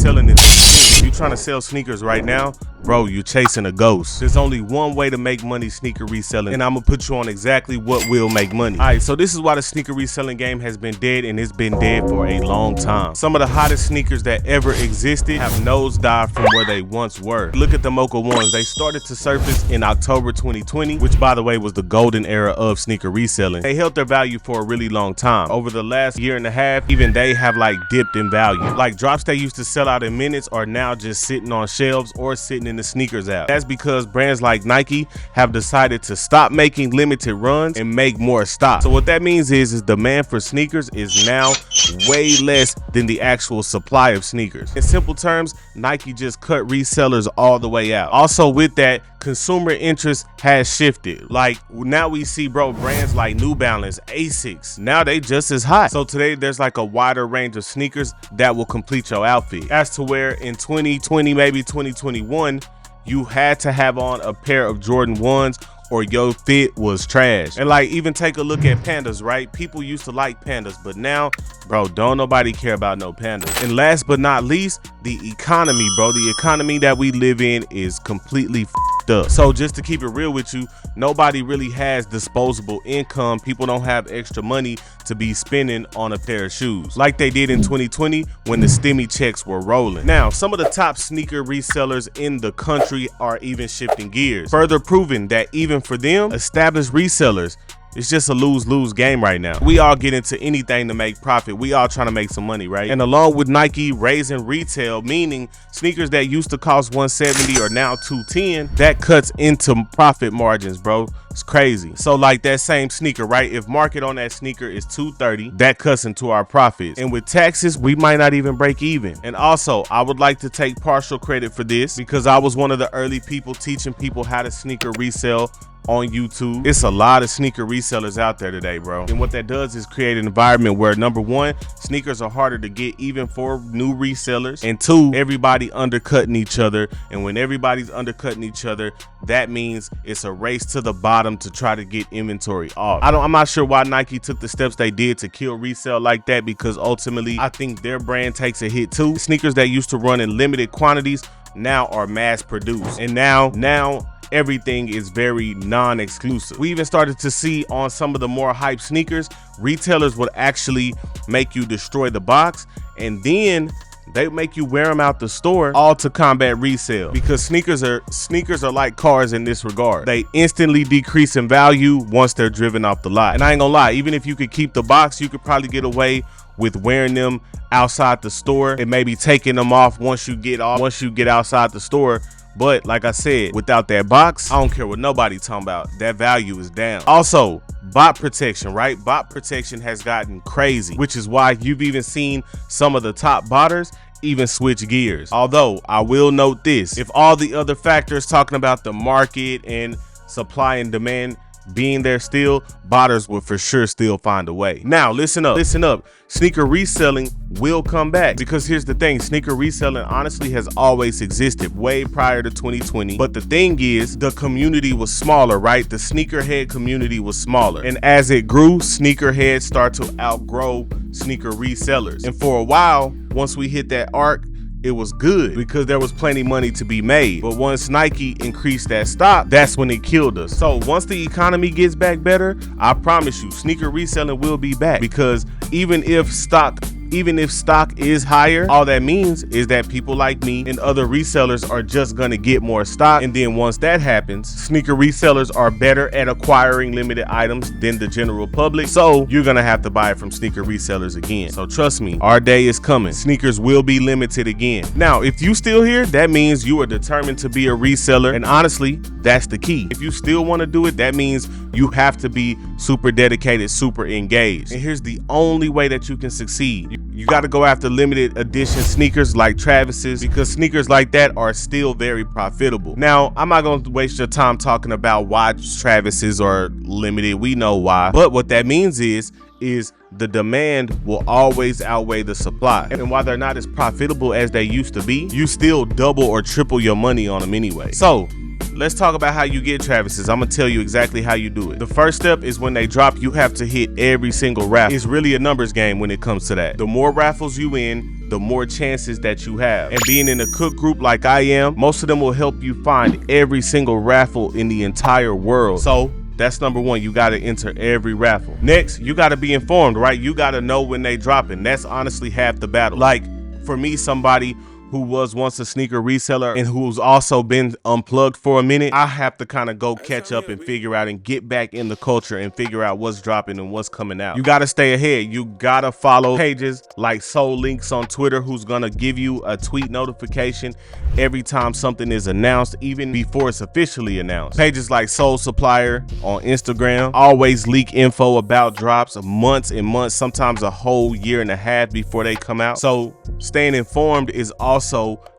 reselling is extreme. If you're trying to sell sneakers right now, bro, you're chasing a ghost. There's only one way to make money sneaker reselling, and I'm gonna put you on exactly what will make money. All right, so this is why the sneaker reselling game has been dead, and it's been dead for a long time. Some of the hottest sneakers that ever existed have nosedived from where they once were. Look at the Mocha ones. They started to surface in October 2020, which by the way was the golden era of sneaker reselling. They held their value for a really long time. Over the last year and a half, even they have like dipped in value. Like drops that used to sell out in minutes are now just sitting on shelves or sitting in the sneakers app. That's because brands like Nike have decided to stop making limited runs and make more stock. So what that means is demand for sneakers is now way less than the actual supply of sneakers. In simple terms, Nike just cut resellers all the way out. Also with that, consumer interest has shifted. Like now we see, bro, brands like New Balance, EXTICT, now they just as hot. So today there's like a wider range of sneakers that will complete your outfit. As to where in 2020, maybe 2021, you had to have on a pair of Jordan 1s or your fit was trash. And like even take a look at pandas, right? People used to like pandas, but now, bro, don't nobody care about no pandas. And last but not least, the economy, bro. The economy that we live in is completely f***ed up. So just to keep it real with you, nobody really has disposable income. People don't have extra money to be spending on a pair of shoes like they did in 2020 when the stimmy checks were rolling. Now, some of the top sneaker resellers in the country are even shifting gears, further proving that even for them, established resellers, it's just a lose-lose game right now. We all get into anything to make profit. We all trying to make some money, right? And along with Nike raising retail, meaning sneakers that used to cost $170 are now $210, that cuts into profit margins, bro. It's crazy. So like that same sneaker, right? If market on that sneaker is $230, that cuts into our profits. And with taxes, we might not even break even. And also, I would like to take partial credit for this because I was one of the early people teaching people how to sneaker resell on YouTube. It's a lot of sneaker resellers out there today, bro. And what that does is create an environment where, number one, sneakers are harder to get even for new resellers, and two, everybody undercutting each other. And when everybody's undercutting each other, that means it's a race to the bottom to try to get inventory off. I'm not sure why Nike took the steps they did to kill resale like that, because ultimately I think their brand takes a hit too. Sneakers that used to run in limited quantities now are mass produced, and now everything is very non-exclusive. We even started to see on some of the more hype sneakers, retailers would actually make you destroy the box, and then they make you wear them out the store, all to combat resale. Because sneakers are like cars in this regard. They instantly decrease in value once they're driven off the lot. And I ain't gonna lie, even if you could keep the box, you could probably get away with wearing them outside the store and maybe taking them off once you get outside the store. But like I said, without that box, I don't care what nobody talking about, that value is down. Also, bot protection, right? Bot protection has gotten crazy, which is why you've even seen some of the top botters even switch gears. Although I will note this, if all the other factors talking about the market and supply and demand being there still, botters will for sure still find a way. Now listen up, sneaker reselling will come back, because here's the thing, sneaker reselling honestly has always existed way prior to 2020, but the thing is the community was smaller, right? The sneakerhead community was smaller, and as it grew, sneakerheads start to outgrow sneaker resellers. And for a while, once we hit that arc, it was good because there was plenty money to be made. But once Nike increased that stock, that's when it killed us. So once the economy gets back better, I promise you, sneaker reselling will be back, because even if stock is higher, all that means is that people like me and other resellers are just gonna get more stock. And then once that happens, sneaker resellers are better at acquiring limited items than the general public. So you're gonna have to buy it from sneaker resellers again. So trust me, our day is coming. Sneakers will be limited again. Now, if you still here, that means you are determined to be a reseller. And honestly, that's the key. If you still wanna do it, that means you have to be super dedicated, super engaged. And here's the only way that you can succeed. You got to go after limited edition sneakers like Travis's, because sneakers like that are still very profitable. Now, I'm not going to waste your time talking about why Travis's are limited. We know why. But what that means is the demand will always outweigh the supply. And while they're not as profitable as they used to be, you still double or triple your money on them anyway. So let's talk about how you get Travises. I'm gonna tell you exactly how you do it. The first step is when they drop, you have to hit every single raffle. It's really a numbers game when it comes to that. The more raffles you in, the more chances that you have. And being in a cook group like I am, most of them will help you find every single raffle in the entire world. So that's number one, you gotta enter every raffle. Next, you gotta be informed, right? You gotta know when they dropping. That's honestly half the battle. Like for me, somebody who was once a sneaker reseller and who's also been unplugged for a minute, I have to kind of go catch up and figure out and get back in the culture and figure out what's dropping and what's coming out. You gotta stay ahead. You gotta follow pages like Soul Links on Twitter, who's gonna give you a tweet notification every time something is announced, even before it's officially announced. Pages like Soul Supplier on Instagram always leak info about drops months and months, sometimes a whole year and a half before they come out. So staying informed is also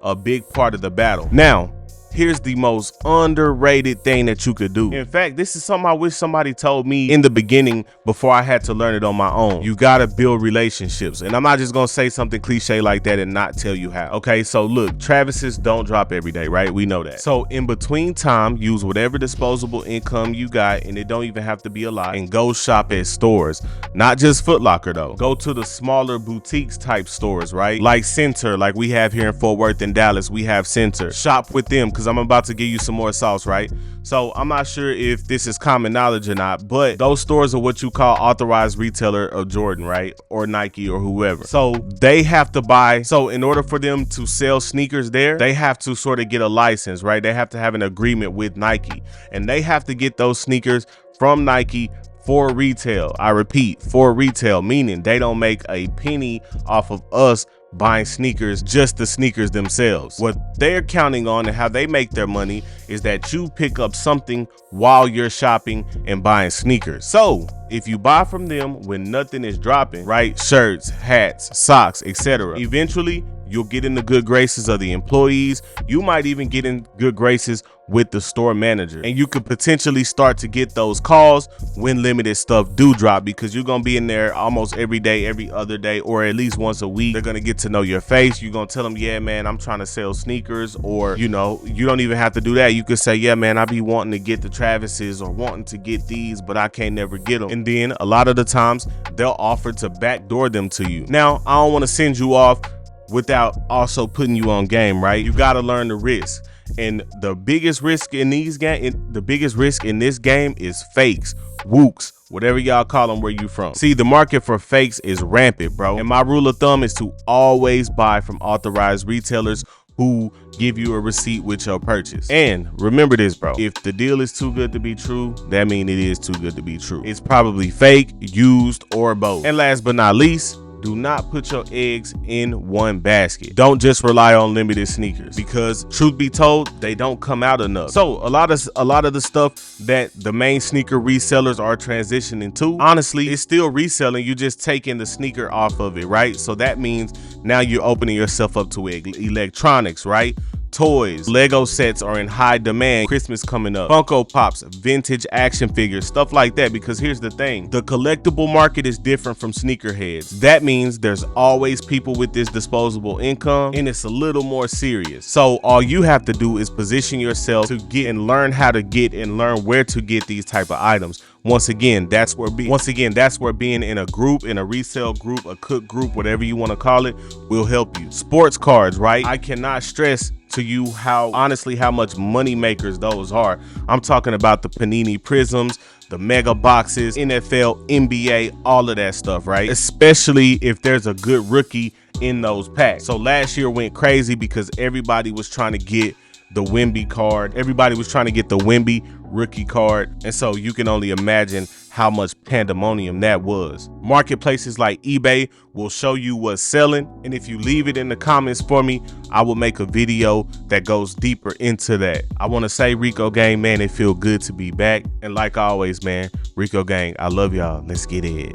a big part of the battle. Now, here's the most underrated thing that you could do. In fact, this is something I wish somebody told me in the beginning before I had to learn it on my own. You gotta build relationships. And I'm not just gonna say something cliche like that and not tell you how. Okay, so look, Travises don't drop every day, right? We know that. So in between time, use whatever disposable income you got, and it don't even have to be a lot, and go shop at stores. Not just Foot Locker though. Go to the smaller boutiques type stores, right? Like Center, like we have here in Fort Worth and Dallas, we have Center. Shop with them, because I'm about to give you some more sauce, right? So I'm not sure if this is common knowledge or not, but those stores are what you call authorized retailer of Jordan, right? Or Nike or whoever. So they have to buy, so in order for them to sell sneakers there, they have to sort of get a license, right? They have to have an agreement with Nike, and they have to get those sneakers from Nike for retail. I repeat, for retail, meaning they don't make a penny off of us buying sneakers, just the sneakers themselves. What they're counting on and how they make their money is that you pick up something while you're shopping and buying sneakers. So if you buy from them when nothing is dropping, right? Shirts, hats, socks, etc. Eventually, you'll get in the good graces of the employees. You might even get in good graces with the store manager, and you could potentially start to get those calls when limited stuff do drop, because you're gonna be in there almost every day, every other day, or at least once a week. They're gonna get to know your face. You're gonna tell them, yeah, man, I'm trying to sell sneakers, or, you know, you don't even have to do that. You could say, yeah, man, I be wanting to get the Travises or wanting to get these, but I can't never get them. And then a lot of the times they'll offer to backdoor them to you. Now, I don't want to send you off without also putting you on game, right? You got to learn the risk. And the biggest risk in this game is fakes, wooks, whatever y'all call them where you from. See, the market for fakes is rampant, bro. And my rule of thumb is to always buy from authorized retailers who give you a receipt with your purchase. And remember this, bro, if the deal is too good to be true, that means it is too good to be true. It's probably fake, used, or both. And last but not least, do not put your eggs in one basket. Don't just rely on limited sneakers, because truth be told, they don't come out enough. So a lot of the stuff that the main sneaker resellers are transitioning to, honestly, it's still reselling. You just taking the sneaker off of it, right? So that means now you're opening yourself up to electronics, right? Toys, Lego sets are in high demand. Christmas coming up. Funko Pops, vintage action figures, stuff like that. Because here's the thing, the collectible market is different from sneakerheads. That means there's always people with this disposable income, and it's a little more serious. So all you have to do is position yourself to get and learn how to get and learn where to get these type of items. Once again, that's where being in a group, in a resale group, a cook group, whatever you want to call it, will help you. Sports cards, right? I cannot stress to you how much money makers those are. I'm talking about the Panini Prisms, the mega boxes, NFL, NBA, all of that stuff, right? Especially if there's a good rookie in those packs. So last year went crazy because everybody was trying to get the Wemby card. Everybody was trying to get the Wemby rookie card. And so you can only imagine how much pandemonium that was. Marketplaces like eBay will show you what's selling. And if you leave it in the comments for me, I will make a video that goes deeper into that. I want to say, Rico Gang, man, it feel good to be back. And like always, man, Rico Gang, I love y'all. Let's get it.